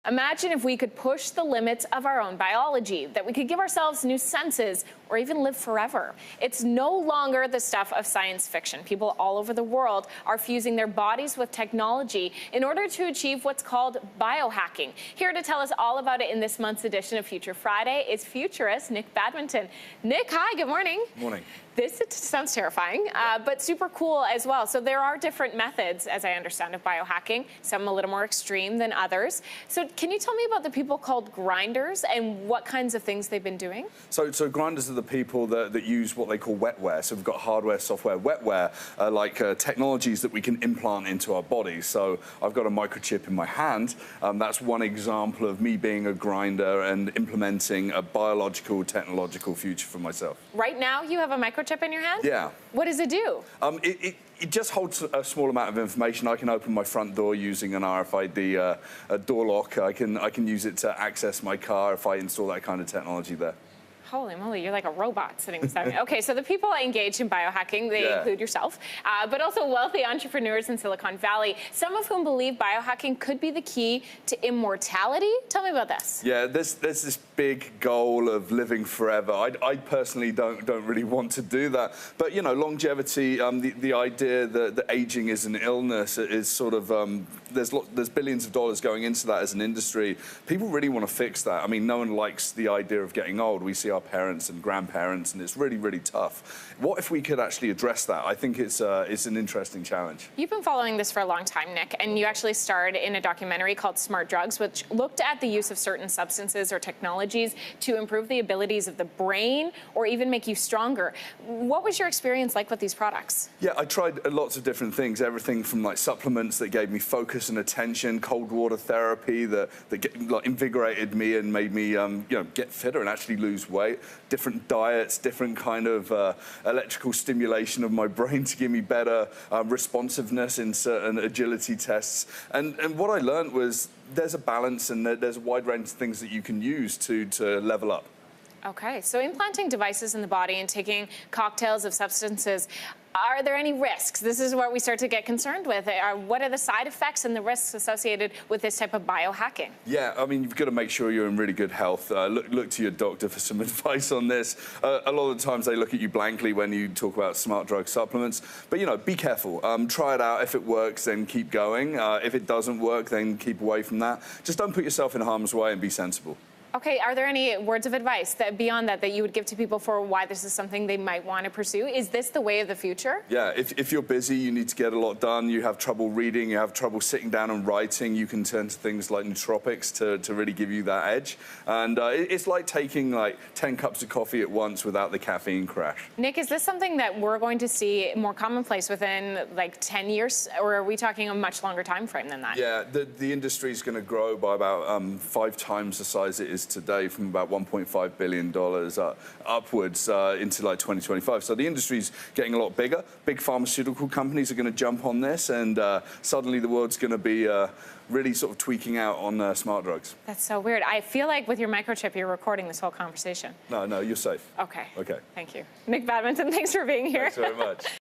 Imagine if we could push the limits of our own biology, that we could give ourselves new senses or even live forever. It's no longer the stuff of science fiction. People all over the world are fusing their bodies with technology in order to achieve what's called biohacking. Here to tell us all about it in this month's edition of Future Friday is Futurist Nick Badminton. Nick, hi, good morning. Morning. This sounds terrifying, but super cool as well. So there are different methods, as I understand, of biohacking, some a little more extreme than others. So can you tell me about the people called grinders and what kinds of things they've been doing? So grinders are the people that use what they call wetware. So we've got hardware, software. Wetware are like technologies that we can implant into our bodies. So I've got a microchip in my hand. That's one example of me being a grinder and implementing a biological, technological future for myself. Right now you have a microchip in your hand? Yeah. What does it do? It just holds a small amount of information. I can open my front door using an RFID door lock. I can use it to access my car if I install that kind of technology there. Holy moly, you're like a robot sitting beside me. Okay, so the people engaged in biohacking, they include yourself, but also wealthy entrepreneurs in Silicon Valley, some of whom believe biohacking could be the key to immortality. Tell me about this. Yeah, there's this big goal of living forever. I personally don't really want to do that. But, you know, longevity, the idea that aging is an illness is sort of, there's billions of dollars going into that as an industry. People really want to fix that. I mean, no one likes the idea of getting old. We see our parents and grandparents, and it's really, really tough. What if we could actually address that? I think it's an interesting challenge. You've been following this for a long time, Nick, and you actually starred in a documentary called Smart Drugs, which looked at the use of certain substances or technologies to improve the abilities of the brain or even make you stronger. What was your experience like with these products? Yeah, I tried lots of different things, everything from like supplements that gave me focus and attention, cold water therapy that invigorated me and made me get fitter and actually lose weight. Different diets, different kind of electrical stimulation of my brain to give me better responsiveness in certain agility tests. And what I learned was there's a balance and there's a wide range of things that you can use to level up. Okay, so implanting devices in the body and taking cocktails of substances, are there any risks? This is where we start to get concerned with. What are the side effects and the risks associated with this type of biohacking? Yeah, I mean, you've got to make sure you're in really good health. Look to your doctor for some advice on this. A lot of the times they look at you blankly when you talk about smart drug supplements. But, you know, be careful. Try it out. If it works, then keep going. If it doesn't work, then keep away from that. Just don't put yourself in harm's way and be sensible. Okay, are there any words of advice that beyond that you would give to people for why this is something they might want to pursue? Is this the way of the future? Yeah, if you're busy, you need to get a lot done, you have trouble reading, you have trouble sitting down and writing, you can turn to things like nootropics to really give you that edge. And it's like taking like 10 cups of coffee at once without the caffeine crash. Nick, is this something that we're going to see more commonplace within like 10 years, or are we talking a much longer time frame than that? Yeah, the industry is going to grow by about 5 times the size it is today, from about $1.5 billion upwards into like 2025. So the industry's getting a lot bigger. Big pharmaceutical companies are going to jump on this, and suddenly the world's going to be really sort of tweaking out on smart drugs. That's so weird. I feel like with your microchip, you're recording this whole conversation. No, you're safe. Okay. Okay. Thank you. Nick Badminton, thanks for being here. Thanks very much.